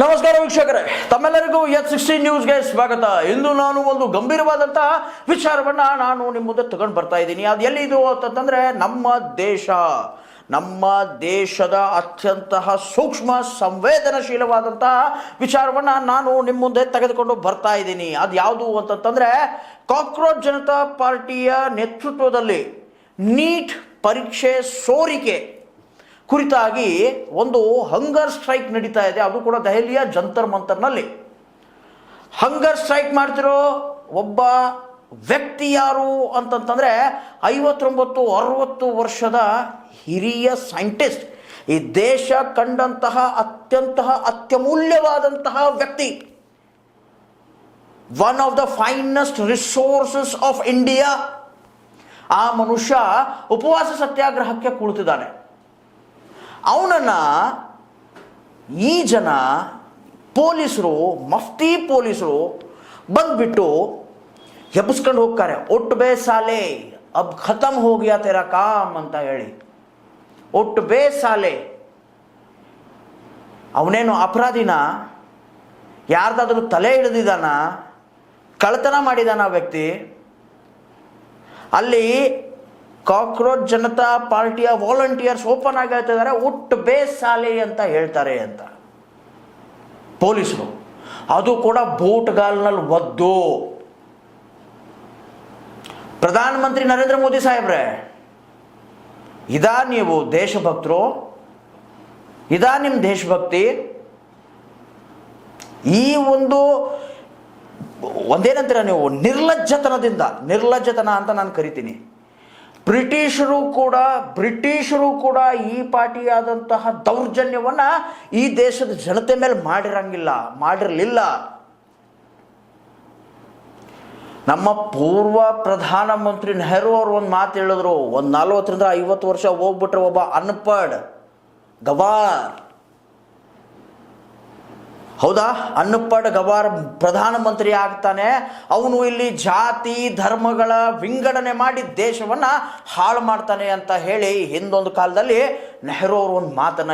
ನಮಸ್ಕಾರ ವೀಕ್ಷಕರೇ, ತಮ್ಮೆಲ್ಲರಿಗೂ H16 ನ್ಯೂಸ್ಗೆ ಸ್ವಾಗತ. ಇಂದು ನಾನು ಒಂದು ಗಂಭೀರವಾದಂತಹ ವಿಚಾರವನ್ನ ನಿಮ್ಮ ಮುಂದೆ ತಗೊಂಡು ಬರ್ತಾ ಇದ್ದೀನಿ. ಅದು ಎಲ್ಲಿದು ಅಂತಂದ್ರೆ ನಮ್ಮ ದೇಶದ ಅತ್ಯಂತ ಸೂಕ್ಷ್ಮ ಸಂವೇದನಶೀಲವಾದಂತಹ ವಿಚಾರವನ್ನ ನಾನು ನಿಮ್ಮ ಮುಂದೆ ತೆಗೆದುಕೊಂಡು ಬರ್ತಾ ಇದ್ದೀನಿ. ಅದು ಯಾವುದು ಅಂತಂದ್ರೆ ಕಾಕ್ರೋಚ್ ಜನತಾ ಪಾರ್ಟಿಯ ನೇತೃತ್ವದಲ್ಲಿ ನೀಟ್ ಪರೀಕ್ಷೆ ಸೋರಿಕೆ ಕುರಿತಾಗಿ ಒಂದು ಹಂಗರ್ ಸ್ಟ್ರೈಕ್ ನಡೀತಾ ಇದೆ. ಅದು ಕೂಡ ದೆಹಲಿಯ ಜಂತರ್ ಮಂತರ್ನಲ್ಲಿ. ಹಂಗರ್ ಸ್ಟ್ರೈಕ್ ಮಾಡ್ತಿರೋ ಒಬ್ಬ ವ್ಯಕ್ತಿ ಯಾರು ಅಂತಂತಂದ್ರೆ 59-60 ವರ್ಷದ ಹಿರಿಯ ಸೈಂಟಿಸ್ಟ್, ಈ ದೇಶ ಕಂಡಂತಹ ಅತ್ಯಮೂಲ್ಯವಾದಂತಹ ವ್ಯಕ್ತಿ, one of the finest resources of India. ಆ ಮನುಷ್ಯ ಉಪವಾಸ ಸತ್ಯಾಗ್ರಹಕ್ಕೆ ಕುಳಿತಿದ್ದಾನೆ. ಅವನನ್ನ ಈ ಜನ ಪೊಲೀಸರು, ಮಫ್ತಿ ಪೊಲೀಸರು ಬಂದ್ಬಿಟ್ಟು ಎಬ್ಬಿಸ್ಕೊಂಡು ಹೋಗ್ತಾರೆ. ಒಟ್ಟು ಬೇ ಸಾಲೆ ಅಬ್ ಖತಮ್ ಹೋಗ್ಯಾ ತೇರಾ ಕಾಮ್ ಅಂತ ಹೇಳಿ. ಒಟ್ಟು ಬೇ ಸಾಲೆ. ಅವನೇನು ಅಪರಾಧಿನ? ಯಾರ್ದಾದ್ರೂ ತಲೆ ಹಿಡಿದಿದ್ದಾನ? ಕಳ್ಳತನ ಮಾಡಿದಾನ ಆ ವ್ಯಕ್ತಿ? ಅಲ್ಲಿ ಕಾಕ್ರೋಚ್ ಜನತಾ ಪಾರ್ಟಿಯ ವಾಲಂಟಿಯರ್ಸ್ ಓಪನ್ ಆಗಿ ಹೇಳ್ತಿದ್ದಾರೆ, ಒಟ್ಟು ಬೇ ಸಾಲೆ ಅಂತ ಹೇಳ್ತಾರೆ ಅಂತ ಪೊಲೀಸರು. ಅದು ಕೂಡ ಬೂಟ್ಗಾಲ್ನಲ್ಲಿ ಒದ್ದು. ಪ್ರಧಾನಮಂತ್ರಿ ನರೇಂದ್ರ ಮೋದಿ ಸಾಹೇಬ್ರೆ, ಇದಾ ನೀವು ದೇಶಭಕ್ತರು? ಇದಾ ನಿಮ್ಮ ದೇಶಭಕ್ತಿ? ಈ ಒಂದೇನಂತೀರ ನೀವು, ನಿರ್ಲಜ್ಜತನ ಅಂತ ನಾನು ಕರಿತೀನಿ. ಬ್ರಿಟಿಷರು ಕೂಡ ಈ ಪಾರ್ಟಿಯಾದಂತಹ ದೌರ್ಜನ್ಯವನ್ನ ಈ ದೇಶದ ಜನತೆ ಮೇಲೆ ಮಾಡಿರಲಿಲ್ಲ. ನಮ್ಮ ಪೂರ್ವ ಪ್ರಧಾನಮಂತ್ರಿ ನೆಹರು ಅವರು ಒಂದು ಮಾತು ಹೇಳಿದ್ರು, 40-50 ವರ್ಷ ಹೋಗ್ಬಿಟ್ರೆ ಒಬ್ಬ ಅನ್ಪಡ್ ಗವಾರ್, ಹೌದಾ, ಅನ್ಪಡ್ ಗವಾರ್ ಪ್ರಧಾನಮಂತ್ರಿ ಆಗ್ತಾನೆ. ಅವನು ಇಲ್ಲಿ ಜಾತಿ ಧರ್ಮಗಳ ವಿಂಗಡಣೆ ಮಾಡಿ ದೇಶವನ್ನ ಹಾಳು ಮಾಡ್ತಾನೆ ಅಂತ ಹೇಳಿ ಹಿಂದೊಂದು ಕಾಲದಲ್ಲಿ ನೆಹರು ಅವರು ಒಂದು ಮಾತನ್ನ